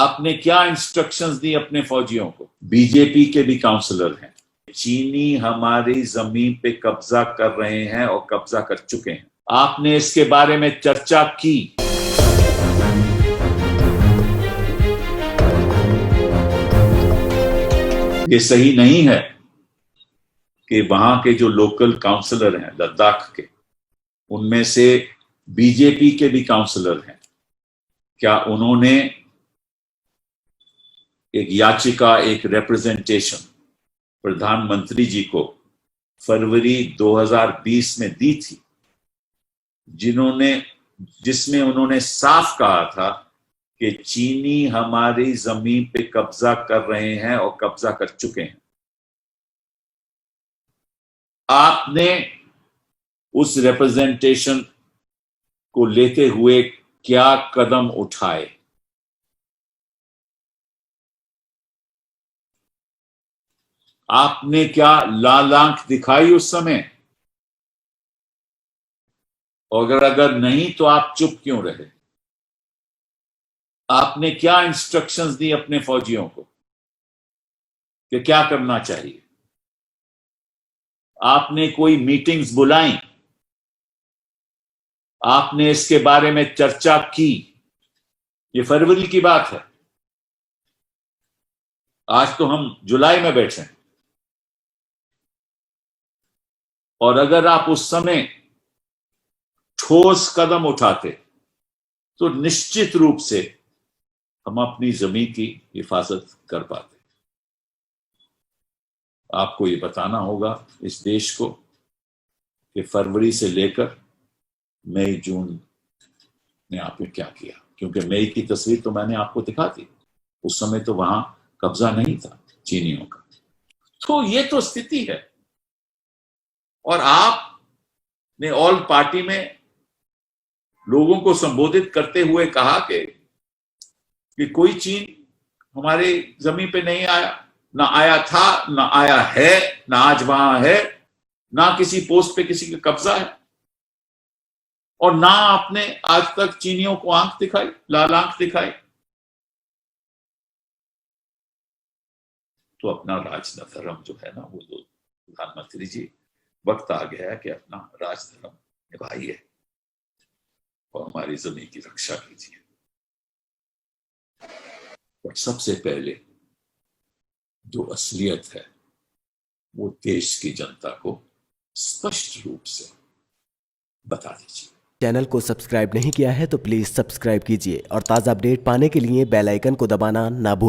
आपने क्या इंस्ट्रक्शंस दी अपने फौजियों को? बीजेपी के भी काउंसलर हैं, चीनी हमारी जमीन पे कब्जा कर रहे हैं और कब्जा कर चुके हैं। आपने इसके बारे में चर्चा की? ये सही नहीं है कि वहां के जो लोकल काउंसलर हैं लद्दाख के, उनमें से बीजेपी के भी काउंसलर हैं, क्या उन्होंने एक याचिका, एक रिप्रेजेंटेशन प्रधानमंत्री जी को फरवरी 2020 में दी थी, जिसमें उन्होंने साफ कहा था कि चीनी हमारी जमीन पे कब्जा कर रहे हैं और कब्जा कर चुके हैं। आपने उस रिप्रेजेंटेशन को लेते हुए क्या कदम उठाए? आपने क्या लाल आंख दिखाई उस समय? और अगर नहीं तो आप चुप क्यों रहे? आपने क्या इंस्ट्रक्शंस दी अपने फौजियों को कि क्या करना चाहिए? आपने कोई मीटिंग्स बुलाई? आपने इसके बारे में चर्चा की? ये फरवरी की बात है, आज तो हम जुलाई में बैठे हैं। और अगर आप उस समय ठोस कदम उठाते तो निश्चित रूप से हम अपनी जमीन की हिफाजत कर पाते। आपको ये बताना होगा इस देश को कि फरवरी से लेकर मई जून ने आपने क्या किया, क्योंकि मई की तस्वीर तो मैंने आपको दिखा दी। उस समय तो वहां कब्जा नहीं था चीनियों का। तो ये तो स्थिति है। और आपने ऑल पार्टी में लोगों को संबोधित करते हुए कहा कि कोई चीन हमारे जमीन पे नहीं आया, ना आया था, ना आया है, ना आज वहां है, ना किसी पोस्ट पे किसी का कब्जा है, और ना आपने आज तक चीनियों को आंख दिखाई, लाल आंख दिखाई। तो अपना राजधर्म जो है ना, वो तो प्रधानमंत्री जी, वक्त आ गया है कि अपना राजधर्म निभाइए और हमारी जमीन की रक्षा कीजिए। और सबसे पहले जो असलियत है वो देश की जनता को स्पष्ट रूप से बता दीजिए। चैनल को सब्सक्राइब नहीं किया है तो प्लीज सब्सक्राइब कीजिए और ताज़ा अपडेट पाने के लिए बेल आइकन को दबाना ना भूलें।